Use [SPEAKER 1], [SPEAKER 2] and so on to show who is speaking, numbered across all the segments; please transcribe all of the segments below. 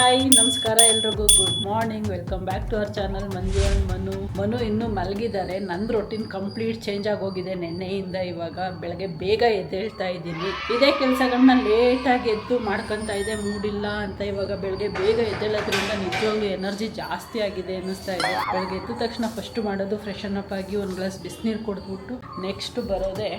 [SPEAKER 1] Hi ನಮಸ್ಕಾರ ಎಲ್ರಿಗೂ good morning. Welcome back to our channel Manju and Manu ಇನ್ನೂ ಮಲಗಿದ್ದಾರೆ. ನಂದು ರೊಟೀನ್ ಕಂಪ್ಲೀಟ್ ಚೇಂಜ್ ಆಗೋಗಿದೆ ನೆನ್ನೆಯಿಂದ. ಇವಾಗ ಬೆಳಗ್ಗೆ ಬೇಗ ಎದ್ದೇಳ್ತಾ ಇದ್ದೀನಿ. ಇದೇ ಕೆಲಸಗಳನ್ನ ಲೇಟಾಗಿ ಎದ್ದು ಮಾಡ್ಕೊತಾ ಇದೆ, ಮೂಡಿಲ್ಲ ಅಂತ. ಇವಾಗ ಬೆಳಗ್ಗೆ ಬೇಗ ಎದ್ದೇಳೋದ್ರಿಂದ ನಿಜವಾಗ್ಲೂ ಎನರ್ಜಿ ಜಾಸ್ತಿ ಆಗಿದೆ ಅನ್ನಿಸ್ತಾ ಇದೆ. ಬೆಳಗ್ಗೆ ಎದ್ದ ತಕ್ಷಣ ಫಸ್ಟ್ ಮಾಡೋದು ಫ್ರೆಶನ್ ಅಪ್ ಆಗಿ ಒಂದು ಗ್ಲಾಸ್ ಬಿಸಿನೀರು ಕುಡಿದ್ಬಿಟ್ಟು ನೆಕ್ಸ್ಟ್ ಬರೋದೇ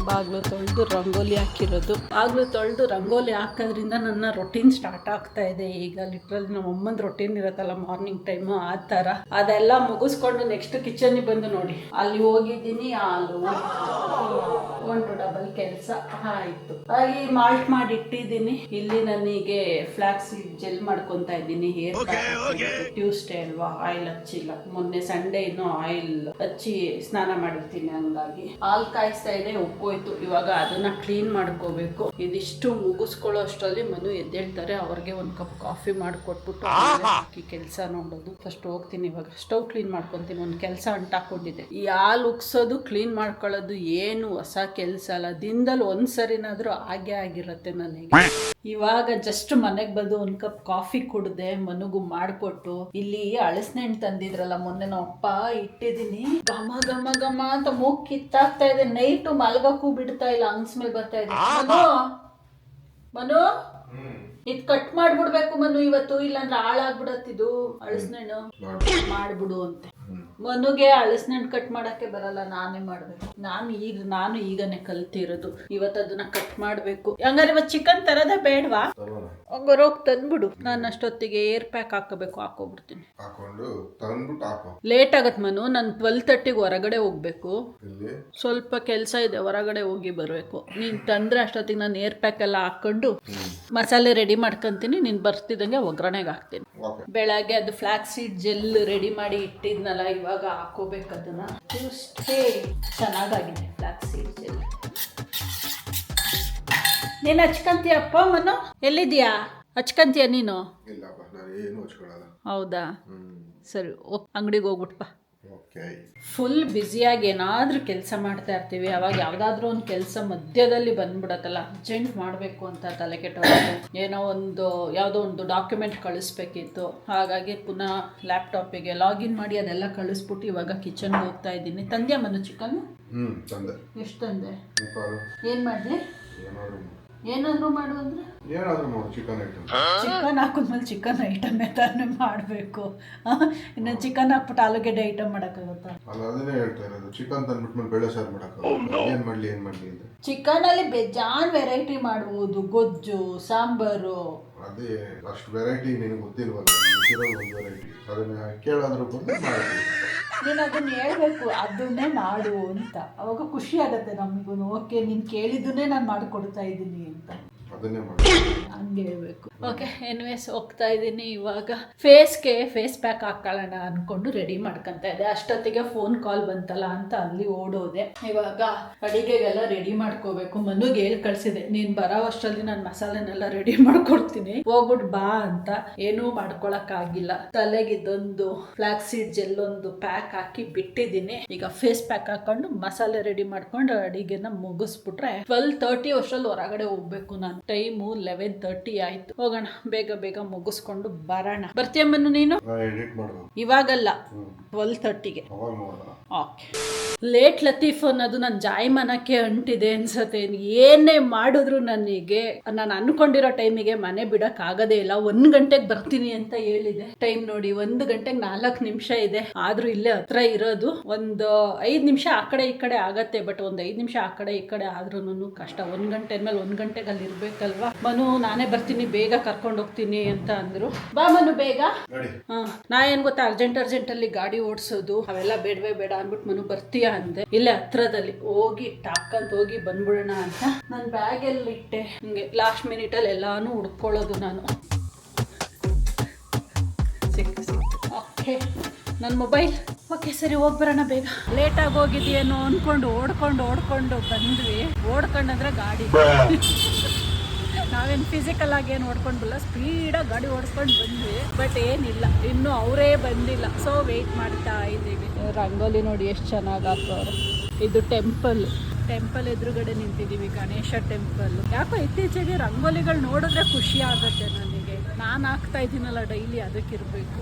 [SPEAKER 1] ಬಾಗಿಲು ತೊಳೆದು ರಂಗೋಲಿ ಹಾಕಿರೋದು. ಬಾಗಿಲು ತೊಳೆದು ರಂಗೋಲಿ ಹಾಕೋದ್ರಿಂದ ನನ್ನ ರೊಟೀನ್ ಸ್ಟಾರ್ಟ್ ಆಗ್ತಾ ಇದೆ. ಈಗ ಲಿಟ್ರಲಿ ನಮ್ಮ ಅಮ್ಮನ ರೊಟೀನ್ ಇರುತ್ತಲ್ಲ ಮಾರ್ನಿಂಗ್ ಟೈಮು, ಆ ಥರ ಅದೆಲ್ಲ ಮುಗಿಸ್ಕೊಂಡು ನೆಕ್ಸ್ಟ್ ಕಿಚನ್ಗೆ ಬಂದು ನೋಡಿ, ಅಲ್ಲಿ ಹೋಗಿದ್ದೀನಿ. ಹಾಲು ಒಂದು ಡಬಲ್ ಕೆಲಸ ಆಯಿತು. ಹಾಗೆ ಮಾಲ್ಟ್ ಮಾಡಿ ಇಟ್ಟಿದ್ದೀನಿ. ಇಲ್ಲಿ ನನಗೆ ಫ್ಲಾಕ್ಸ್ ಸೀಡ್ ಜೆಲ್ ಮಾಡ್ಕೊತಾ ಇದ್ದೀನಿ. ಹೇರ್ ಟ್ಯೂಸ್ಡೇ ಅಲ್ವಾ, ಆಯಿಲ್ ಹಚ್ಚಿಲ್ಲ. ಮೊನ್ನೆ ಸಂಡೇ ಇನ್ನೂ ಆಯಿಲ್ ಹಚ್ಚಿ ಸ್ನಾನ ಮಾಡಿರ್ತೀನಿ, ಹಂಗಾಗಿ ಹಾಲು ಕಾಯಿಸ್ತಾ ಇದೆ. ಉಪ್ಪು ಇವಾಗ ಅದನ್ನ ಕ್ಲೀನ್ ಮಾಡ್ಕೋಬೇಕು. ಇದಿಷ್ಟು ಮುಗಿಸ್ಕೊಳ್ಳೋ ಅಷ್ಟರಲ್ಲಿ ಮನು ಎದ್ದೇಳ್ತಾರೆ. ಅವ್ರಿಗೆ ಒಂದು ಕಪ್ ಕಾಫಿ ಮಾಡಿಕೊಟ್ಬಿಟ್ಟು ಹಾಕಿ ಕೆಲಸ ನೋಡೋದು. ಫಸ್ಟ್ ಹೋಗ್ತೀನಿ, ಇವಾಗ ಸ್ಟವ್ ಕ್ಲೀನ್ ಮಾಡ್ಕೊತೀನಿ. ಒಂದು ಕೆಲಸ ಅಂಟಾಕೊಂಡಿದೆ. ಈ ಹಾಲು ಉಗ್ಸೋದು ಕ್ಲೀನ್ ಮಾಡ್ಕೊಳ್ಳೋದು ಏನು ಹೊಸ ಕೆಲಸ ಅಲ್ಲ. ದಿನದಲ್ಲಿ ಒಂದ್ಸರಿನಾದ್ರೂ ಹಾಗೆ ಆಗಿರುತ್ತೆ ನನಗೆ. ಇವಾಗ ಜಸ್ಟ್ ಮನೆಗೆ ಬಂದು ಒಂದು ಕಪ್ ಕಾಫಿ ಕುಡ್ದೆ, ಮನುಗೂ ಮಾಡಿಕೊಟ್ಟು. ಇಲ್ಲಿ ಹಳಸಿನ ಹಣ್ಣು ತಂದಿದ್ರಲ್ಲ ಮೊನ್ನೆ ನಮ್ಮ ಅಪ್ಪ, ಇಟ್ಟಿದ್ದೀನಿ. ಘಮ ಘಮ ಘಮ ಅಂತ ಮೂಗ್ ಕಿತ್ತಾಗ್ತಾ ಇದೆ. ನೈಟು ಮಲ್ಗಕ್ಕೂ ಬಿಡ್ತಾ ಇಲ್ಲ, ಅಂಗ್ಸ್ಮೇಲೆ ಬರ್ತಾ ಇದೆ. ಮನು ಇದ್ ಕಟ್ ಮಾಡ್ಬಿಡ್ಬೇಕು ಮನು ಇವತ್ತು, ಇಲ್ಲಾಂದ್ರೆ ಹಾಳಾಗ್ಬಿಡತ್ತಿದು. ಹಳಸಿನ ಹಣ್ಣು ಮಾಡ್ಬಿಡು ಅಂತೆ. ಮನುಗೆ ಹಳಸಿನ ಹಣ್ಣು ಕಟ್ ಮಾಡಕ್ಕೆ ಬರಲ್ಲ, ನಾನೇ ಮಾಡ್ಬೇಕು. ನಾನು ಈಗನೇ ಕಲ್ತಿರೋದು. ಇವತ್ತು ಅದನ್ನ ಕಟ್ ಮಾಡ್ಬೇಕು. ಹಂಗಾರೆ ಇವತ್ತು ಚಿಕನ್ ತರದೇ ಬೇಡವಾ? ಹಂಗಾರೆ ಹೋಗಿ ತಂದ್ಬಿಡು. ನಾನು ಅಷ್ಟೊತ್ತಿಗೆ ಏರ್ ಪ್ಯಾಕ್ ಹಾಕಬೇಕು, ಹಾಕೋಬಿಡ್ತೀನಿ. ಲೇಟ್ ಆಗತ್ ಮನು, ನಾನು 12:30 ಹೊರಗಡೆ ಹೋಗ್ಬೇಕು. ಸ್ವಲ್ಪ ಕೆಲಸ ಇದೆ, ಹೊರಗಡೆ ಹೋಗಿ ಬರ್ಬೇಕು. ನೀನ್ ತಂದ್ರೆ ಅಷ್ಟೊತ್ತಿಗೆ ನಾನು ಏರ್ ಪ್ಯಾಕ್ ಎಲ್ಲ ಹಾಕೊಂಡು ಮಸಾಲೆ ರೆಡಿ ಮಾಡ್ಕೊಂತೀನಿ. ನೀನ್ ಬರ್ತಿದ್ದಂಗೆ ಒಗ್ಗರಣೆಗೆ ಹಾಕ್ತೀನಿ. ಬೆಳಗ್ಗೆ ಅದು ಫ್ಲಾಕ್ಸ್ ಸೀಡ್ ಜೆಲ್ ರೆಡಿ ಮಾಡಿ ಇಟ್ಟಿದ್ನಲ್ಲ, ಇವಾಗ ಹಾಕೋಬೇಕು ಅದನ್ನ. ಚೆನ್ನಾಗಿದೆ ಫ್ಲಾಕ್ಸ್ ಸೀಡ್ ಜೆಲ್. ನೀನು ಹಚ್ಕಂತೀಯಪ್ಪ ಮನು? ಎಲ್ಲಿದ್ಯಾ? ಹಚ್ಕಂತೀಯ ನೀನು? ಹೌದಾ, ಸರಿ. ಅಂಗಡಿಗೆ ಹೋಗ್ಬಿಟ್ಪ. ಫುಲ್ ಬ್ಯುಸಿಯಾಗಿ ಏನಾದರೂ ಕೆಲಸ ಮಾಡ್ತಾ ಇರ್ತೀವಿ. ಅವಾಗ ಯಾವುದಾದ್ರೂ ಒಂದು ಕೆಲಸ ಮಧ್ಯದಲ್ಲಿ ಬಂದ್ಬಿಡತ್ತಲ್ಲ, ಅರ್ಜೆಂಟ್ ಮಾಡಬೇಕು ಅಂತ ತಲೆ ಕೆಟ್ಟೋದು. ಯಾವುದೋ ಒಂದು ಡಾಕ್ಯುಮೆಂಟ್ ಕಳಿಸ್ಬೇಕಿತ್ತು. ಹಾಗಾಗಿ ಪುನಃ ಲ್ಯಾಪ್ಟಾಪಿಗೆ ಲಾಗಿನ್ ಮಾಡಿ ಅದೆಲ್ಲ ಕಳಿಸ್ಬಿಟ್ಟು ಇವಾಗ ಕಿಚನ್ಗೆ ಹೋಗ್ತಾ ಇದ್ದೀನಿ. ತಂದ್ಯಾ ಮನು ಚಿಕನ್? ಎಷ್ಟು ತಂದೆ? ಏನು ಮಾಡಲಿ? ಏನಾದರೂ ಮಾಡು ಅಂದ್ರೆ ಚಿಕನ್ ಹಾಕಿದ್ಮೇಲೆ ಚಿಕನ್ ಐಟಮ್ ತಾನೇ ಮಾಡಬೇಕು. ಇನ್ನು ಚಿಕನ್ ಹಾಕ್ಬಿಟ್ಟು ಆಲೂಗಡ್ಡೆ ಐಟಮ್ ಮಾಡೋಕ್ಕಾಗುತ್ತಾ? ಚಿಕನ್ ಅಲ್ಲಿ ಬೇಜಾನ್ ವೆರೈಟಿ ಮಾಡ್ಬೋದು. ಗೊಜ್ಜು, ಸಾಂಬಾರು.
[SPEAKER 2] ಅದೇ ಅಷ್ಟು ವೆರೈಟಿ ನಿನಗೆ ಗೊತ್ತಿಲ್ವಲ್ಲ, ಅದನ್ನ ಕೇಳಾದ್ರೂ
[SPEAKER 1] ನೀನು ಅದನ್ನ ಹೇಳ್ಬೇಕು, ಅದನ್ನೇ ಮಾಡು ಅಂತ. ಅವಾಗ ಖುಷಿ ಆಗತ್ತೆ ನಮಗೂ. ಓಕೆ, ನೀನು ಕೇಳಿದ್ದನ್ನೇ ನಾನು ಮಾಡಿಕೊಡ್ತಾ ಇದ್ದೀನಿ ಅಂತ ಹಂಗೆ ಹೇಳ್ಬೇಕು. ಓಕೆ, ಎನಿವೇಸ್ ಹೋಗ್ತಾ ಇದ್ದೀನಿ. ಇವಾಗ ಫೇಸ್ ಪ್ಯಾಕ್ ಹಾಕೊಳ್ಳೋಣ ಅನ್ಕೊಂಡು ರೆಡಿ ಮಾಡ್ಕೊಂತ ಇದ್ದೆ. ಅಷ್ಟೊತ್ತಿಗೆ ಫೋನ್ ಕಾಲ್ ಬಂತಲ್ಲ ಅಂತ ಅಲ್ಲಿ ಓಡೋದೆ. ಇವಾಗ ಅಡಿಗೆಗೆಲ್ಲ ರೆಡಿ ಮಾಡ್ಕೋಬೇಕು. ಮನುಗೆ ಹೇಳಿ ಕಳ್ಸಿದೆ, ನೀನ್ ಬರೋ ಅಷ್ಟರಲ್ಲಿ ನಾನು ಮಸಾಲೆನೆಲ್ಲ ರೆಡಿ ಮಾಡ್ಕೊಡ್ತೀನಿ, ಹೋಗ್ಬಿಟ್ಟು ಬಾ ಅಂತ. ಏನೂ ಮಾಡ್ಕೊಳಕ್ ಆಗಿಲ್ಲ. ತಲೆಗಿದ್ದೊಂದು ಫ್ಲಾಕ್ಸ್ ಸೀಡ್ ಜೆಲ್ ಒಂದು ಪ್ಯಾಕ್ ಹಾಕಿ ಬಿಟ್ಟಿದ್ದೀನಿ. ಈಗ ಫೇಸ್ ಪ್ಯಾಕ್ ಹಾಕೊಂಡು ಮಸಾಲೆ ರೆಡಿ ಮಾಡ್ಕೊಂಡು ಅಡಿಗೆನ ಮುಗಿಸ್ಬಿಟ್ರೆ 12:30 ಅಷ್ಟರಲ್ಲಿ ಹೊರಗಡೆ ಹೋಗ್ಬೇಕು ನಾನು. ಟೈಮು 11:30 ಆಯ್ತು. ಹೋಗೋಣ, ಬೇಗ ಮುಗಿಸ್ಕೊಂಡು ಬರೋಣ. ಬರ್ತೀಯಮ್ಮನು ನೀನು? ಇವಾಗಲ್ಲ, 12:30ಗೆ. ಓಕೆ. ಲೇಟ್ ಲತೀಫ್ ಅನ್ನೋದು ನನ್ನ ಜಾಯಮಾನಕ್ಕೆ ಅಂಟಿದೆ ಅನ್ಸತ್ತೆ. ಏನೇ ಮಾಡಿದ್ರು ನನಗೆ, ನಾನು ಅನ್ಕೊಂಡಿರೋ ಟೈಮಿಗೆ ಮನೆ ಬಿಡಕ್ ಆಗದೇ ಇಲ್ಲ. 1 ಗಂಟೆಗೆ ಬರ್ತೀನಿ ಅಂತ ಹೇಳಿದೆ. ಟೈಮ್ ನೋಡಿ 1 ಗಂಟೆಗೆ 4 ನಿಮಿಷ ಇದೆ. ಆದ್ರೂ ಇಲ್ಲೇ ಹತ್ರ ಇರೋದು. ಒಂದು 5 ನಿಮಿಷ ಆ ಕಡೆ ಈ ಕಡೆ ಆಗತ್ತೆ. ಬಟ್ ಒಂದು 5 ನಿಮಿಷ ಆ ಕಡೆ ಈ ಕಡೆ ಆದ್ರೂ ಕಷ್ಟ. 1 ಗಂಟೆ ಮೇಲೆ 1 ಗಂಟೆಗೆ ಅಲ್ಲಿ ಇರ್ಬೇಕಲ್ವಾ. ಮನು ನಾನೇ ಬರ್ತೀನಿ, ಬೇಗ ಕರ್ಕೊಂಡು ಹೋಗ್ತೀನಿ ಅಂತ ಅಂದ್ರು. ಬಾ ಮನು ಬೇಗ. ನಾ ಏನ್ ಗೊತ್ತಾ, ಅರ್ಜೆಂಟ್ ಅಲ್ಲಿ ಗಾಡಿ ಓಡಿಸೋದು ಅವೆಲ್ಲ ಬೇಡವೇ ಬೇಡ ಅಂದ್ಬಿಟ್ಟು ಮನು ಬರ್ತೀಯಾ ಅಂದೆ. ಇಲ್ಲೇ ಹತ್ರದಲ್ಲಿ ಹೋಗಿ ಟಾಕಂತ ಹೋಗಿ ಬಂದ್ಬಿಡೋಣ ಅಂತ ನನ್ನ ಬ್ಯಾಗ್ ಎಲ್ಲ ಇಟ್ಟೆ. ಹಿಂಗೆ ಲಾಸ್ಟ್ ಮಿನಿಟಲ್ಲಿ ಎಲ್ಲಾನು ಹುಡ್ಕೊಳ್ಳೋದು ನಾನು. ಸಿಕ್ತು. ಓಕೆ, ನನ್ನ ಮೊಬೈಲ್. ಓಕೆ, ಸರಿ, ಹೋಗ್ಬರೋಣ ಬೇಗ. ಲೇಟಾಗಿ ಹೋಗಿದ್ಯೇನೋ ಅನ್ಕೊಂಡು ಓಡ್ಕೊಂಡು ಬಂದ್ವಿ. ಓಡ್ಕೊಂಡಂದ್ರೆ ಗಾಡಿ ನಾವೇನು ಫಿಸಿಕಲ್ ಆಗಿ ಏನು ಓಡ್ಕೊಂಡ್ಬಿಲ್ಲ, ಸ್ಪೀಡಾಗಿ ಗಾಡಿ ಓಡಿಸ್ಕೊಂಡು ಬಂದ್ವಿ. ಬಟ್ ಏನಿಲ್ಲ, ಇನ್ನೂ ಅವರೇ ಬಂದಿಲ್ಲ. ಸೊ ವೆಯ್ಟ್ ಮಾಡ್ತಾ ಇದ್ದೀವಿ. ರಂಗೋಲಿ ನೋಡಿ ಎಷ್ಟು ಚೆನ್ನಾಗಿ ಹಾಕೋರು. ಇದು ಟೆಂಪಲ್. ಟೆಂಪಲ್ ಎದುರುಗಡೆ ನಿಂತಿದ್ದೀವಿ, ಗಣೇಶ ಟೆಂಪಲ್. ಯಾಕೋ ಇತ್ತೀಚೆಗೆ ರಂಗೋಲಿಗಳು ನೋಡಿದ್ರೆ ಖುಷಿ ಆಗುತ್ತೆ ನನಗೆ. ನಾನು ಹಾಕ್ತಾ ಇದ್ದೀನಲ್ಲ ಡೈಲಿ, ಅದಕ್ಕಿರಬೇಕು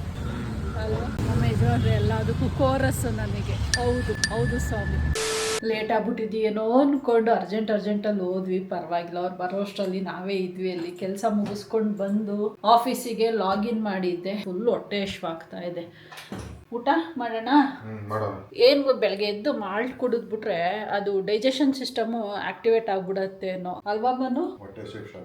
[SPEAKER 1] ಅಲ್ವಾ. ನಮ್ಮ ಯಜಮಾನ್ರೆ ಎಲ್ಲದಕ್ಕೂ ಕೋರಸ್ ನನಗೆ. ಹೌದು ಹೌದು ಸ್ವಾಮಿ. ಲೇಟ್ ಆಗ್ಬಿಟ್ಟಿದ್ದೀನೋ ಅಂದ್ಕೊಂಡು ಅರ್ಜೆಂಟಲ್ಲಿ ಹೋದ್ವಿ, ಪರವಾಗಿಲ್ಲ. ಅವ್ರು ಬರೋಷ್ಟರಲ್ಲಿ ನಾವೇ ಇದ್ವಿ. ಅಲ್ಲಿ ಕೆಲಸ ಮುಗಿಸ್ಕೊಂಡು ಬಂದು ಆಫೀಸಿಗೆ ಲಾಗಿನ್ ಮಾಡಿದ್ದೆ. ಫುಲ್ ಹೊಟ್ಟೆ ಹಶ್ವಾಗ್ತಾ ಇದೆ. ಊಟ ಮಾಡೋಣ. ಏನು ಬೆಳಗ್ಗೆ ಎದ್ದು ಮಾಲ್ಟ್ ಕುಡಿದ್ಬಿಟ್ರೆ ಅದು ಡೈಜೆಷನ್ ಸಿಸ್ಟಮ್ ಆಕ್ಟಿವೇಟ್ ಆಗ್ಬಿಡತ್ತೇನೋ ಅಲ್ವಾ ಮನು?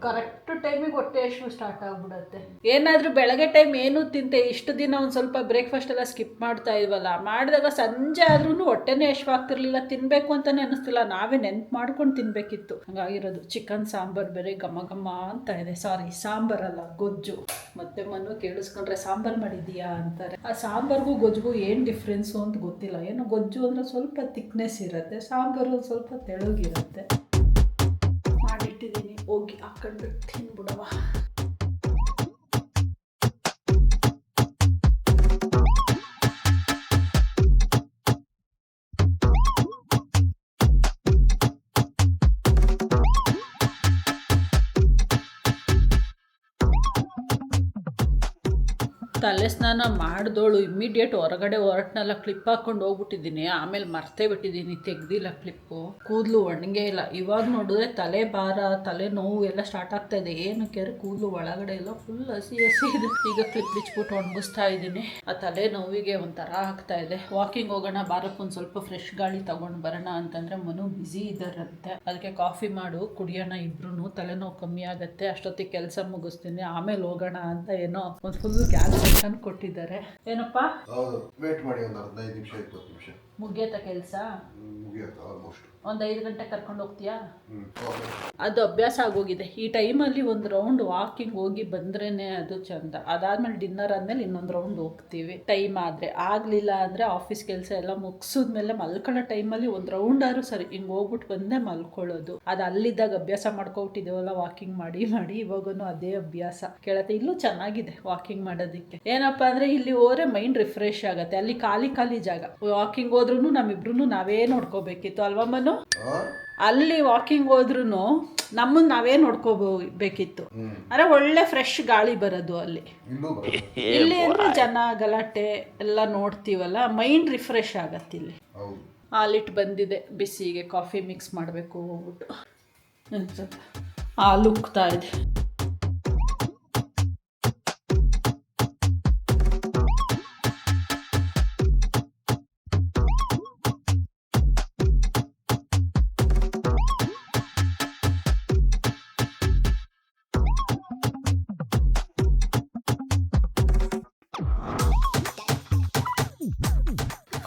[SPEAKER 1] ಕರೆಕ್ಟ್ ಟೈಮಿಗೆ ಹೊಟ್ಟೆ ಹಸಿವು ಸ್ಟಾರ್ಟ್ ಆಗ್ಬಿಡತ್ತೆ. ಏನಾದ್ರೂ ಬೆಳಗ್ಗೆ ಟೈಮ್ ಏನು ತಿಂತೆ, ಇಷ್ಟು ದಿನ ಒಂದು ಸ್ವಲ್ಪ ಬ್ರೇಕ್ಫಾಸ್ಟ್ ಎಲ್ಲ ಸ್ಕಿಪ್ ಮಾಡ್ತಾ ಇದ್ವಲ್ಲ, ಮಾಡಿದಾಗ ಸಂಜೆ ಆದ್ರೂ ಹೊಟ್ಟೆನೇ ಹಸಿವಾಗ್ತಿರ್ಲಿಲ್ಲ, ತಿನ್ಬೇಕು ಅಂತಾನೆ ಅನಿಸ್ತಿಲ್ಲ. ನಾವೇ ನೆನ್ಪು ಮಾಡ್ಕೊಂಡು ತಿನ್ಬೇಕಿತ್ತು. ಹಂಗಾಗಿರೋದು. ಚಿಕನ್ ಸಾಂಬಾರ್ ಬೇರೆ ಘಮ ಘಮ ಅಂತ ಇದೆ. ಸಾರಿ, ಸಾಂಬಾರಲ್ಲ, ಗೊಜ್ಜು. ಮತ್ತೆ ಮನು ಕೇಳಿಸ್ಕೊಂಡ್ರೆ ಸಾಂಬಾರ್ ಮಾಡಿದೀಯಾ ಅಂತಾರೆ. ಆ ಸಾಂಬಾರ್ಗೂ ಗೊಜ್ಜು ಏನು ಡಿಫ್ರೆನ್ಸು ಅಂತ ಗೊತ್ತಿಲ್ಲ. ಏನೋ ಗೊಜ್ಜು ಅಂದರೆ ಸ್ವಲ್ಪ ಥಿಕ್ನೆಸ್ ಇರುತ್ತೆ, ಸಾಂಬಾರು ಸ್ವಲ್ಪ ತೆಳುಗಿರುತ್ತೆ. ಮಾಡಿಟ್ಟಿದ್ದೀನಿ, ಹೋಗಿ ಹಾಕೊಂಡು ತಿನ್ಬಿಡವ. ತಲೆ ಸ್ನಾನ ಮಾಡಿದೋಳು ಇಮ್ಮಿಡಿಯೇಟ್ ಹೊರಗಡೆ ಹೊರಟ್ನೆಲ್ಲ ಕ್ಲಿಪ್ ಹಾಕೊಂಡು ಹೋಗ್ಬಿಟ್ಟಿದ್ದೀನಿ. ಆಮೇಲೆ ಮರ್ತೇ ಬಿಟ್ಟಿದ್ದೀನಿ, ತೆಗ್ದಿಲ್ಲ ಕ್ಲಿಪ್ಪು. ಕೂದಲು ಒಣಗೇ ಇಲ್ಲ. ಇವಾಗ ನೋಡಿದ್ರೆ ತಲೆ ಭಾರ, ತಲೆ ನೋವು ಎಲ್ಲ ಸ್ಟಾರ್ಟ್ ಆಗ್ತಾ ಇದೆ. ಏನಕ್ಕೆ ಕೂದಲು ಒಳಗಡೆ ಎಲ್ಲ ಫುಲ್ ಹಸಿ ಇದೆ. ಈಗ ಕ್ಲಿಪ್ ಬಿಚ್ಬಿಟ್ಟು ಒಣಗಿಸ್ತಾ ಇದ್ದೀನಿ. ಆ ತಲೆ ನೋವಿಗೆ ಒಂಥರ ಆಗ್ತಾ ಇದೆ. ವಾಕಿಂಗ್ ಹೋಗೋಣ ಬಾರಕ್ಕೆ, ಒಂದು ಸ್ವಲ್ಪ ಫ್ರೆಶ್ ಗಾಳಿ ತಗೊಂಡು ಬರೋಣ ಅಂತಂದ್ರೆ ಮನು ಬ್ಯುಸಿ ಇದ್ದಾರಂತೆ. ಅದಕ್ಕೆ ಕಾಫಿ ಮಾಡು ಕುಡಿಯೋಣ ಇಬ್ರು, ತಲೆನೋವು ಕಮ್ಮಿ ಆಗುತ್ತೆ. ಅಷ್ಟೊತ್ತಿಗೆ ಕೆಲಸ ಮುಗಿಸ್ತೀನಿ, ಆಮೇಲೆ ಹೋಗೋಣ ಅಂತ ಏನೋ ಒಂದು ಫುಲ್ ಗ್ಯಾಸ್ ಕೊಟ್ಟಿದ್ದಾರೆ. ಏನಪ್ಪಾ?
[SPEAKER 2] ಹೌದು, ವೇಟ್ ಮಾಡಿ ಒಂದು 15 ನಿಮಿಷ 20 ನಿಮಿಷ
[SPEAKER 1] ಮುಗಿಯತ್ತಾ ಕೆಲಸ?
[SPEAKER 2] ಮುಗಿಯುತ್ತೆ ಆಲ್ಮೋಸ್ಟ್.
[SPEAKER 1] ಒಂದು 5 ಗಂಟೆ ಕರ್ಕೊಂಡು ಹೋಗ್ತೀಯಾ? ಅದು ಅಭ್ಯಾಸ ಆಗೋಗಿದೆ. ಈ ಟೈಮಲ್ಲಿ ಒಂದು ರೌಂಡ್ ವಾಕಿಂಗ್ ಹೋಗಿ ಬಂದ್ರೇನೆ ಅದು ಚಂದ. ಅದಾದ್ಮೇಲೆ ಡಿನ್ನರ್ ಆದ್ಮೇಲೆ ಇನ್ನೊಂದು ರೌಂಡ್ ಹೋಗ್ತೀವಿ ಟೈಮ್ ಆದರೆ. ಆಗಲಿಲ್ಲ ಅಂದರೆ ಆಫೀಸ್ ಕೆಲಸ ಎಲ್ಲ ಮುಗಿಸಿದ್ಮೇಲೆ ಮಲ್ಕೊಳ್ಳೋ ಟೈಮಲ್ಲಿ ಒಂದು ರೌಂಡ್ ಆದ್ರೂ ಸರಿ ಹಿಂಗೆ ಹೋಗ್ಬಿಟ್ಟು ಬಂದೇ ಮಲ್ಕೊಳ್ಳೋದು. ಅದು ಅಲ್ಲಿದ್ದಾಗ ಅಭ್ಯಾಸ ಮಾಡ್ಕೊಬಿಟ್ಟಿದ್ದೇವಲ್ಲ ವಾಕಿಂಗ್ ಮಾಡಿ ಮಾಡಿ, ಇವಾಗೂ ಅದೇ ಅಭ್ಯಾಸ ಕೇಳತ್ತೆ. ಇಲ್ಲೂ ಚೆನ್ನಾಗಿದೆ ವಾಕಿಂಗ್ ಮಾಡೋದಕ್ಕೆ. ಏನಪ್ಪ ಅಂದರೆ ಇಲ್ಲಿ ಹೋದ್ರೆ ಮೈಂಡ್ ರಿಫ್ರೆಶ್ ಆಗುತ್ತೆ. ಅಲ್ಲಿ ಖಾಲಿ ಜಾಗ. ವಾಕಿಂಗ್ ಹೋದ್ರೂ ನಮ್ಮಿಬ್ರು ನಾವೇ ನೋಡ್ಕೋಬೇಕಿತ್ತು ಅಲ್ವಾ ಮನು? ಅಲ್ಲಿ ವಾಕಿಂಗ್ ಹೋದ್ರೂ ನಮ್ಮನ್ನ ನಾವೇ ನೋಡ್ಕೋಬೇಕಿತ್ತು. ಅಂದ್ರೆ ಒಳ್ಳೆ ಫ್ರೆಶ್ ಗಾಳಿ ಬರೋದು ಅಲ್ಲಿ. ಇಲ್ಲಿ ಅಂದ್ರೆ ಜನ ಗಲಾಟೆ ಎಲ್ಲ ನೋಡ್ತೀವಲ್ಲ, ಮೈಂಡ್ ರಿಫ್ರೆಶ್ ಆಗತ್ತೆ ಇಲ್ಲಿ. ಹಾಲಿಟ್ಟು ಬಂದಿದೆ, ಬಿಸಿಗೆ ಕಾಫಿ ಮಿಕ್ಸ್ ಮಾಡಬೇಕು ಹೋಗ್ಬಿಟ್ಟು. ಹಾಲು ಉಕ್ತಾ ಇದೆ.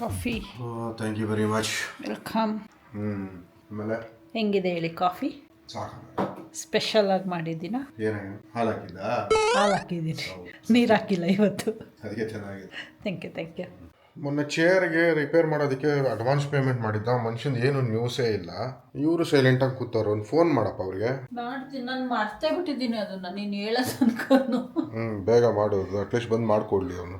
[SPEAKER 1] Coffee.
[SPEAKER 2] Thank you very much.
[SPEAKER 1] Welcome.
[SPEAKER 2] ಆಮೇಲೆ
[SPEAKER 1] ಹೆಂಗಿದೆ ಹೇಳಿ ಕಾಫಿ? ಸ್ಪೆಷಲ್ ಆಗಿ ಮಾಡಿದ್ದೀನ.
[SPEAKER 2] ಹಾಲು
[SPEAKER 1] ಹಾಕಿದ್ದೀನಿ, ನೀರು ಹಾಕಿಲ್ಲ ಇವತ್ತು.
[SPEAKER 2] ಅದಕ್ಕೆ ಚೆನ್ನಾಗಿದೆ.
[SPEAKER 1] Thank you.
[SPEAKER 2] ಮೊನ್ನೆ ಚೇರ್ಗೆ ರಿಪೇರ್ ಮಾಡೋದಕ್ಕೆ ಅಡ್ವಾನ್ಸ್ ಪೇಮೆಂಟ್ ಮಾಡಿದ್ದ ಮನುಷ್ಯನ ಏನು ನ್ಯೂಸೇ ಇಲ್ಲ. ಇವರು ಸೈಲೆಂಟಾಗಿ ಕೂತವ್ರು. ಒಂದು ಫೋನ್ ಮಾಡಪ್ಪ ಅವ್ರಿಗೆ.
[SPEAKER 1] ಮಾಡ್ತೀನಿ, ನಾನು ಮರ್ತೇ ಬಿಟ್ಟಿದ್ದೀನಿ ಅದನ್ನ ನೀನು ಹೇಳೋದು ಅನ್ಕೊಂಡು.
[SPEAKER 2] ಬೇಗ ಮಾಡೋದು, ಅಟ್ಲೀಸ್ಟ್ ಬಂದು ಮಾಡ್ಕೊಡ್ಲಿ ಅವನು.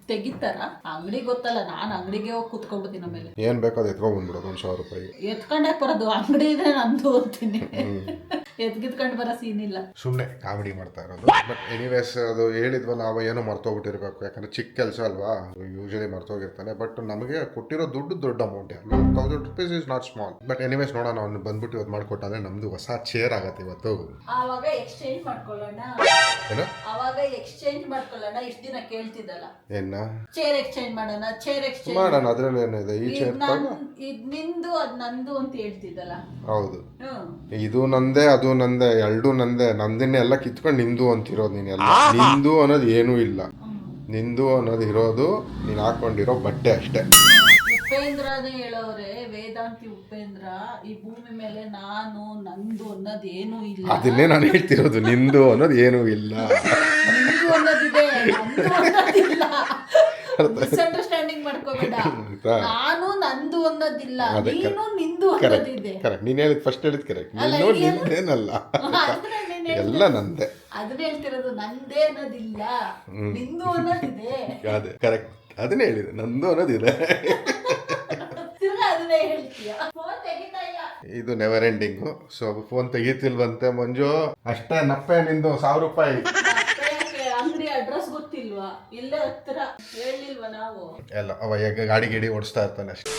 [SPEAKER 1] ತೆಗಿತಾರ ಅಂಗಡಿ ಗೊತ್ತಲ್ಲ, ನಾನು ಅಂಗಡಿಗೆ ಹೋಗಿ ಕೂತ್ಕೊಂಡ್ಬಿಡ್ತೀನಿ. ಆಮೇಲೆ
[SPEAKER 2] ಏನ್ ಬೇಕಾದ ಎತ್ಕೊಂಡ್ ಬಂದ್ಬಿಡೋದು 1,000 ರೂಪಾಯಿ.
[SPEAKER 1] ಎತ್ಕೊಂಡೇ ಬರೋದು, ಅಂಗಡಿ ಇದ್ರೆ ನಂದು ಅಂತೀನಿ. ಎತ್ಕಿತ್ಕೊಂಡು ಬರೋ ಸೀನ್ ಇಲ್ಲ.
[SPEAKER 2] ಸುಮ್ಮನೆ ಕಾಮಿಡಿ ಮಾಡ್ತಾ ಇರೋದು. ಬಟ್ ಎನಿವೇಸ್, ಅದು ಹೇಳಿದ್ವಲ್ಲ ಅವ ಏನೋ ಮರ್ತೋಗ್ಬಿಟ್ಟಿರ್ಬೇಕು. ಯಾಕಂದ್ರೆ ಚಿಕ್ಕ ಕೆಲಸ ಅಲ್ವಾ, ಯೂಶಲಿ ಮರ್ತೋಗಿರ್ತಾನೆ. ಬಟ್ ನಮಗೆ ಕೊಟ್ಟಿರೋ ದುಡ್ಡು ದೊಡ್ಡ amount. 1,000 rupees is not small. But anyways ನೋಡೋಣ, ಅವ್ನು ಬಂದ್ಬಿಟ್ಟು ಇವತ್ತು ಮಾಡ್ಕೊಟ್ಟಾದ್ರೆ ನಮ್ದು ಹೊಸ ಚೇರ್ ಆಗತ್ತೆ ಇವತ್ತು.
[SPEAKER 1] ಆವಾಗ ಎಕ್ಸ್ಚೇಂಜ್ ಮಾಡ್ಕೊಳ್ಳೋಣ. ಏನು? ಆವಾಗ ಎಕ್ಸ್ಚೇಂಜ್ ಮಾಡ್ಕೊಳ್ಳೋಣ. ಇಷ್ಟು ದಿನ ಕೇಳ್ತಿದ್ದಲ್ಲ
[SPEAKER 2] ಏನ? ಚೇರ್
[SPEAKER 1] ಎಕ್ಸ್ಚೇಂಜ್ ಮಾಡೋಣ. ಚೇರ್ ಎಕ್ಸ್ಚೇಂಜ್
[SPEAKER 2] ಮಾಡೋಣ, ಅದ್ರಲ್ಲಿ ಏನಿದೆ? ಈ ಚೇರ್
[SPEAKER 1] ಇದು ನಿಂದು, ಅದು ನಂದು ಅಂತ ಹೇಳ್ತಿದ್ದಲ್ಲ.
[SPEAKER 2] ಹೌದು, ಇದು ನಂದೇ ಅದು ನಂದೇ, ಎರಡು ನಂದೇ. ನಂದನ್ನೇ ಎಲ್ಲ ಕಿತ್ಕೊಂಡು ನಿಂದು ಅಂತಿರೋದು ನೀನೆಲ್ಲ. ನಿಂದು ಅನ್ನೋದು ಏನೂ ಇಲ್ಲ. ನಿಂದು ಅನ್ನೋದು ಇರೋದು ನೀನು ಹಾಕೊಂಡಿರೋ ಬಟ್ಟೆ ಅಷ್ಟೇ.
[SPEAKER 1] ಉಪೇಂದ್ರನೇ ಹೇಳೋರೆ, ವೇದಾಂತಿ ಉಪೇಂದ್ರ, ಈ ಭೂಮಿ ಮೇಲೆ ನಾನು ನಂದು ಅನ್ನೋದು ಏನೂ ಇಲ್ಲ.
[SPEAKER 2] ಅದನ್ನೇ ನಾನು ಹೇಳ್ತಿರೋದು, ನಿಂದು ಅನ್ನೋದು ಏನೂ ಇಲ್ಲ.
[SPEAKER 1] ನಿಂದು ಅನ್ನೋದಿದೆ, ನಂದು ಅನ್ನೋದಿಲ್ಲ. ಮಿಸ್ಅಂಡರ್ಸ್ಟ್ಯಾಂಡಿಂಗ್ ಮಾಡ್ಕೋಬೇಡ. ನಾನು ನಂದು ಅನ್ನೋದಿಲ್ಲ, ನೀನು ನಿಂದು ಅನ್ನೋದಿದೆ.
[SPEAKER 2] ಕರೆಕ್ಟ್, ನೀನು ಹೇಳಿದ್ ಫಸ್ಟ್ ಹೇಳಿದ್ ಕರೆಕ್ಟ್. ನೀನು ನಿಂದೇನಲ್ಲ, ಎಲ್ಲ ನಂದೇ.
[SPEAKER 1] ಅದನ್ನ ಹೇಳ್ತಿರೋದು, ನಂದೇ ಅನ್ನೋದಿಲ್ಲ, ನಿಂದು ಅನ್ನೋದಿದೆ.
[SPEAKER 2] ಅದೇ ಕರೆಕ್ಟ್, ಅದನ್ನೇ ಹೇಳಿದೆ, ನಂದು ಅನ್ನೋದಿದೆ.
[SPEAKER 1] ತಿರ್ಗಾ ಅದನ್ನೇ ಹೇಳ್ತೀಯ. ಫೋನ್ ತೆಗಿತಾ ಇಲ್ಲ.
[SPEAKER 2] ಇದು ನೆವರ್ ಎಂಡಿಂಗು. ಸೊ ಫೋನ್ ತೆಗೀತಿಲ್ವಂತೆ ಮಂಜು. ಅಷ್ಟೇ ನಪ್ಪೆ ನಿಂದು 1000 ರೂಪಾಯಿ.
[SPEAKER 1] ಅಂಗಡಿ ಅಡ್ರೆಸ್ ಗೊತ್ತಿಲ್ವಾ? ಇಲ್ಲೇ ಹತ್ರ ಹೇಳಿಲ್ವಾ ನಾವು?
[SPEAKER 2] ಎಲ್ಲ ಅವ ಗಾಡಿ ಗಿಡಿ ಓಡಿಸ್ತಾ ಇರ್ತಾನೆ ಅಷ್ಟೇ.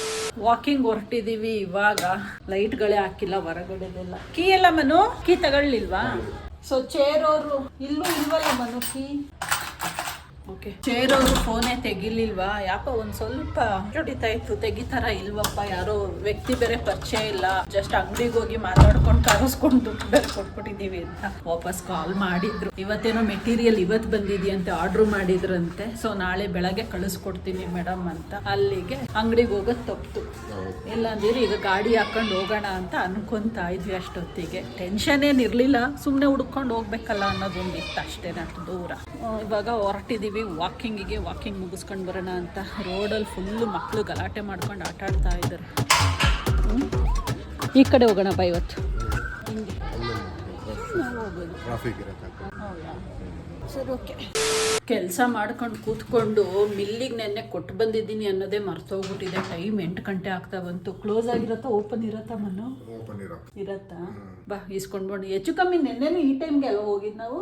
[SPEAKER 1] ವಾಕಿಂಗ್ ಹೊರಟಿದೀವಿ ಇವಾಗ. ಲೈಟ್ಗಳೇ ಹಾಕಿಲ್ಲ ಹೊರಗಡೆದೆಲ್ಲ. ಕೀ ಎಲ್ಲ ಮನು ಕೀ ತಗೊಳ್ಳಿಲ್ವಾ? ಸೊ ಚೇರ್ ಅವರು ಇಲ್ಲೂ ಇಲ್ವಲ್ಲ ಮನು ಕೀ. ಓಕೆ, ಚೇರ್ ಅವರು ಫೋನೇ ತೆಗಿಲಿಲ್ವಾ? ಯಾಪ ಒಂದ್ ಸ್ವಲ್ಪ ಹೊಡಿತಾ ಇತ್ತು, ತೆಗಿತಾರ ಇಲ್ವಪ್ಪ. ಯಾರೋ ವ್ಯಕ್ತಿ ಬೇರೆ ಪರಿಚಯ ಇಲ್ಲ. ಜಸ್ಟ್ ಅಂಗಡಿಗೆ ಹೋಗಿ ಮಾತಾಡ್ಕೊಂಡು ಕರೆಸ್ಕೊಂಡು ದುಡ್ಡು ಬೇರೆ ಕೊಟ್ಬಿಟ್ಟಿದೀವಿ ಅಂತ ವಾಪಸ್ ಕಾಲ್ ಮಾಡಿದ್ರು. ಇವತ್ತೇನೋ ಮೆಟೀರಿಯಲ್ ಇವತ್ತು ಬಂದಿದೆಯಂತೆ, ಆರ್ಡ್ರ್ ಮಾಡಿದ್ರಂತೆ. ಸೊ ನಾಳೆ ಬೆಳಗ್ಗೆ ಕಳಿಸ್ಕೊಡ್ತೀನಿ ಮೇಡಮ್ ಅಂತ. ಅಲ್ಲಿಗೆ ಅಂಗಡಿಗೆ ಹೋಗೋದು ತಪ್ಪಿತು. ಇಲ್ಲಾಂದಿರಿ ಈಗ ಗಾಡಿ ಹಾಕೊಂಡು ಹೋಗೋಣ ಅಂತ ಅನ್ಕೊಂತಾ ಇದ್ವಿ. ಅಷ್ಟೊತ್ತಿಗೆ ಟೆನ್ಷನ್ ಏನಿರ್ಲಿಲ್ಲ, ಸುಮ್ಮನೆ ಹುಡ್ಕೊಂಡು ಹೋಗ್ಬೇಕಲ್ಲ ಅನ್ನೋದೊಂದಿತ್ತು ಅಷ್ಟೇ. ಅಷ್ಟು ದೂರ ಇವಾಗ ಹೊರಟಿದೀವಿ ವಾಕಿಂಗಿಗೆ. ವಾಕಿಂಗ್ ಮುಗಿಸ್ಕೊಂಡು ಬರೋಣ ಅಂತ. ರೋಡಲ್ಲಿ ಫುಲ್ಲು ಮಕ್ಕಳು ಗಲಾಟೆ ಮಾಡ್ಕೊಂಡು ಆಟ ಆಡ್ತಾ ಇದ್ದಾರೆ. ಈ ಕಡೆ ಹೋಗೋಣ ಬಾ ಇವತ್ತು. ಹಿಂಗೆ ನಾವು ಹೋಗೋದು. ಹೌದಾ, ಸರಿ ಓಕೆ. ಕೆಲಸ ಮಾಡ್ಕೊಂಡು ಕೂತ್ಕೊಂಡು ಮಿಲ್ಲಿಗೆ ನೆನ್ನೆ ಕೊಟ್ಟು ಬಂದಿದ್ದೀನಿ ಅನ್ನೋದೇ ಮರ್ತೋಗ್ಬಿಟ್ಟಿದೆ. ಟೈಮ್ 8 ಗಂಟೆ ಆಗ್ತಾ ಬಂತು. ಕ್ಲೋಸ್ ಆಗಿರತ್ತಾ ಓಪನ್ ಇರತ್ತಾ ಮನು? ಇರತ್ತಾ? ಬಾ ಇಸ್ಕೊಂಡು ಬನ್ನಿ. ಹೆಚ್ಚು ಕಮ್ಮಿ ನೆನ್ನೆನೂ ಈ ಟೈಮ್ಗೆ ಎಲ್ಲ ಹೋಗಿದ್ದು ನಾವು.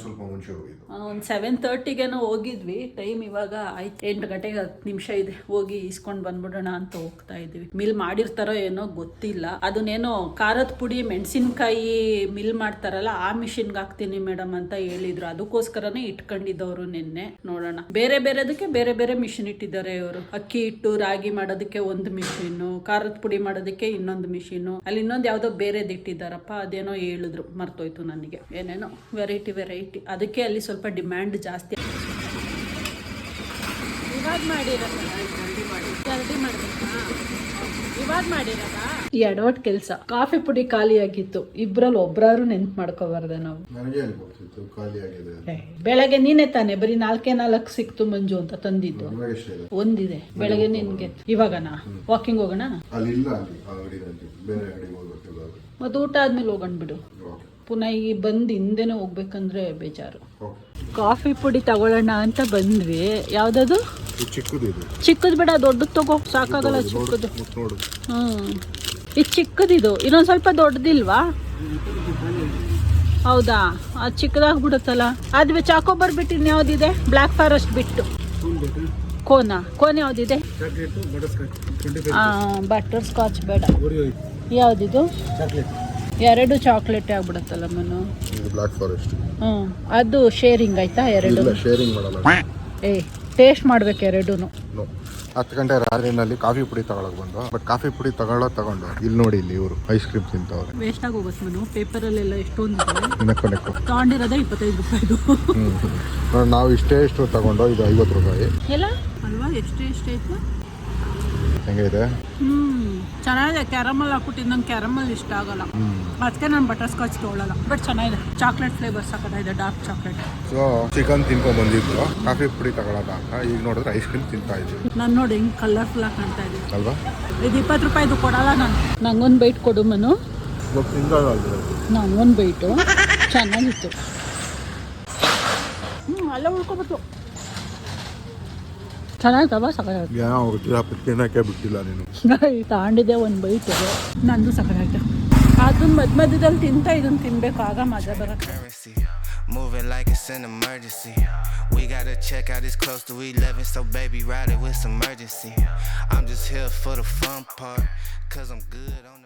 [SPEAKER 2] ಸ್ವಲ್ಪ ಮುಂಚೆ ಹೋಗಿದ್ದು.
[SPEAKER 1] ಒಂದು 7:30ಗೆನೋ ಹೋಗಿದ್ವಿ. ಟೈಮ್ ಇವಾಗ ಆಯ್ತು 8 ಗಂಟೆಗೆ 10 ನಿಮಿಷ ಇದೆ. ಹೋಗಿ ಇಸ್ಕೊಂಡು ಬಂದ್ಬಿಡೋಣ ಅಂತ ಹೋಗ್ತಾ ಇದ್ವಿ. ಮಿಲ್ ಮಾಡಿರ್ತಾರೋ ಏನೋ ಗೊತ್ತಿಲ್ಲ. ಅದನ್ನೇನೋ ಖಾರದ ಪುಡಿ ಮೆಣಸಿನ್ಕಾಯಿ ಮಿಲ್ ಮಾಡ್ತಾರಲ್ಲ, ಆ ಮಿಷಿನ್ಗೆ ಹಾಕ್ತೀನಿ ಮೇಡಮ್ ಅಂತ ಹೇಳಿದ್ರು. ಅದಕ್ಕೋಸ್ಕರನೇ ಇಟ್ಕೊಂಡಿದ್ದವ್ರು ನಿನ್ನೆ. ನೋಡೋಣ, ಬೇರೆ ಬೇರೆದಕ್ಕೆ ಬೇರೆ ಬೇರೆ ಮಿಷಿನ್ ಇಟ್ಟಿದ್ದಾರೆ ಇವರು. ಅಕ್ಕಿ ಹಿಟ್ಟು ರಾಗಿ ಮಾಡೋದಕ್ಕೆ ಒಂದು ಮಿಷಿನ್ನು, ಖಾರದ ಪುಡಿ ಮಾಡೋದಕ್ಕೆ ಇನ್ನೊಂದು ಮಿಷಿನ್ನು, ಅಲ್ಲಿ ಇನ್ನೊಂದು ಯಾವುದೋ ಬೇರೆದು ಇಟ್ಟಿದ್ದಾರಪ್ಪ. ಅದೇನೋ ಹೇಳಿದ್ರು, ಮರ್ತೋಯ್ತು ನನಗೆ. ಏನೇನೋ ವೆರೈಟಿ ಅದಕ್ಕೆ ಅಲ್ಲಿ ಸ್ವಲ್ಪ ಡಿಮ್ಯಾಂಡ್ ಜಾಸ್ತಿ. ಇವಾಗ ಈ ಅಡವಟ್ ಕೆಲಸ. ಕಾಫಿ ಪುಡಿ ಖಾಲಿ ಆಗಿತ್ತು. ಇಬ್ರಲ್ಲಿ ಒಬ್ರಾರು ನೆನ್ಪು ಮಾಡ್ಕೋಬಾರ್ದೆ ನಾವು. ಬೆಳಗ್ಗೆ ನೀನೇ ತಾನೆ ಬರೀ 4 ಸಿಕ್ತು ಮಂಜು ಅಂತ ತಂದಿದ್ದು. ಒಂದಿದೆ ಬೆಳಗ್ಗೆ ನಿನ್ಗೆ. ಇವಾಗನಾ ವಾಕಿಂಗ್ ಹೋಗೋಣ? ಮತ್ತೆ ಊಟ ಆದ್ಮೇಲೆ ಹೋಗೋಣ ಬಿಡು. ಪುನಃ ಈಗ ಬಂದು ಹಿಂದೆನೆ ಹೋಗ್ಬೇಕಂದ್ರೆ ಬೇಜಾರು. ಕಾಫಿ ಪುಡಿ ತಗೊಳ್ಳೋಣ ಅಂತ ಬಂದ್ವಿ. ಯಾವ್ದದು? ಚಿಕ್ಕದು ಬೇಡ, ದೊಡ್ಡದು ತಗೋ. ಸಾಕಾಗಲ್ಲ ಚಿಕ್ಕದು. ಇದು ಚಿಕ್ಕದಿದು. ಇನ್ನೊಂದು ಸ್ವಲ್ಪ ದೊಡ್ಡದಿಲ್ವಾ? ಹೌದಾ, ಅದು ಚಿಕ್ಕದಾಗ್ಬಿಡುತ್ತಲ್ಲ. ಅದು ಚಾಕೋಬಾರ್ ಬಿಟ್ಟು ಇನ್ಯಾವುದಿದೆ? ಬ್ಲ್ಯಾಕ್ ಫಾರೆಸ್ಟ್ ಬಿಟ್ಟು ಕೋನ್ ಯಾವ್ದಿದೆ? ಬಟರ್ ಸ್ಕಾಚ್ ಬೇಡ. ಯಾವ್ದಿದು? 2 ಚಾಕ್ಲೇಟ್ ಆಗ್ಬಿಡುತ್ತಲ್ಲ ಮನು.
[SPEAKER 2] Black forest.
[SPEAKER 1] ಅದು ಶೇರಿಂಗ್ ಆಯ್ತಾ? 2
[SPEAKER 2] ಶೇರಿಂಗ್ ಮಾಡಲ್ಲ.
[SPEAKER 1] ಟೇಸ್ಟ್ ಮಾಡ್ಬೇಕು 2.
[SPEAKER 2] 10 ಗಂಟೆ ರಾತ್ರಿನಲ್ಲಿ ಕಾಫಿ ಪುಡಿ ತಗೊಳಕ್ ಬಂದು. ಬಟ್ ಕಾಫಿ ಪುಡಿ ತಗೊಂಡು ಇಲ್ಲಿ ನೋಡಿ, ಇಲ್ಲಿ ಇವರು ಐಸ್ ಕ್ರೀಮ್ ತಿಂತವ್ರೆ. ವೇಸ್ಟ್ ಆಗಿ ಹೋಗುತ್ತೆ ಮನು. ಪೇಪರಲ್ಲೆಲ್ಲ ಎಷ್ಟೊಂದು ತಗೊಂಡಿರೋದೇ 25 ರೂಪಾಯಿದು. ನಾವು ಇಷ್ಟು ತಗೊಂಡು ಇದು 50 ರೂಪಾಯಿ ಎಲ್ಲ ಅಲ್ವಾ? ಎಷ್ಟೈತೆ? ಹೆಂಗಿದೆ? ಚೆನ್ನಾಗಿದೆ. ಕ್ಯಾರಮಲ್ ಹಾಕ್ಬಿಟ್ಟಿದ್ದು. ನಂಗೆ ಕ್ಯಾರಮಲ್ ಇಷ್ಟ ಆಗಲ್ಲ, ಅದಕ್ಕೆ ನಾನು ಬಟರ್ ಸ್ಕಾಚ್ ತೊಗೊಳಲ್ಲ. ಬಟ್ ಚೆನ್ನಾಗಿದೆ. ಚಾಕ್ಲೇಟ್ ಫ್ಲೇವರ್ ಸಾಕಾಗಿದೆ, ಡಾರ್ಕ್ ಚಾಕ್ಲೇಟ್. ಸೊ ಚಿಕನ್ ತಿನ್ಕೊಂಡು ಬಂದಿದ್ರು, ಕಾಫಿ ಪುಡಿ ತಗೊಳ್ಳೋದ ಅಂತ. ಈಗ ನೋಡಿದ್ರೆ ಐಸ್ ಕ್ರೀಮ್ ತಿಂತಾ ಇದ್ವಿ. ನಾನು ನೋಡಿ ಹೆಂಗೆ ಕಲರ್ಫುಲ್ ಆಗಿ ಕಾಣ್ತಾ ಇದೆ ಅಲ್ವಾ? ಇದು 20 ರೂಪಾಯಿದು ಕೊಡಲ್ಲ ನಾನು. ನಂಗೊಂದು ಬೈಟ್ ಕೊಡು ಮನು. ನಂಗೊಂದು ಬೈಟು. ಚೆನ್ನಾಗಿತ್ತು. ಅಲ್ಲ ಉಳ್ಕೊಬಿಟ್ಟು ಚೆನ್ನಾಗಿತ್ತವ? ಸಾಕಾಗುತ್ತೆ. ಬಿಟ್ಟಿಲ್ಲ ನೀನು. ತಗೊಂಡಿದ್ದೆ ಒಂದು ಬೈಟ್. ನಂದು ಸಾಕಾಗುತ್ತೆ. ಅದನ್ನ ಮಧ್ಯದಲ್ಲಿ ತಿಂತ ಇದನ್ನ ತಿನ್ಬೇಕು, ಆಗ ಮಜಾ ಬರುತ್ತೆ. Moving like it's an emergency. We gotta check out, it's close to 11, so baby ride it with some urgency. I'm just here for the fun part, cause I'm good on the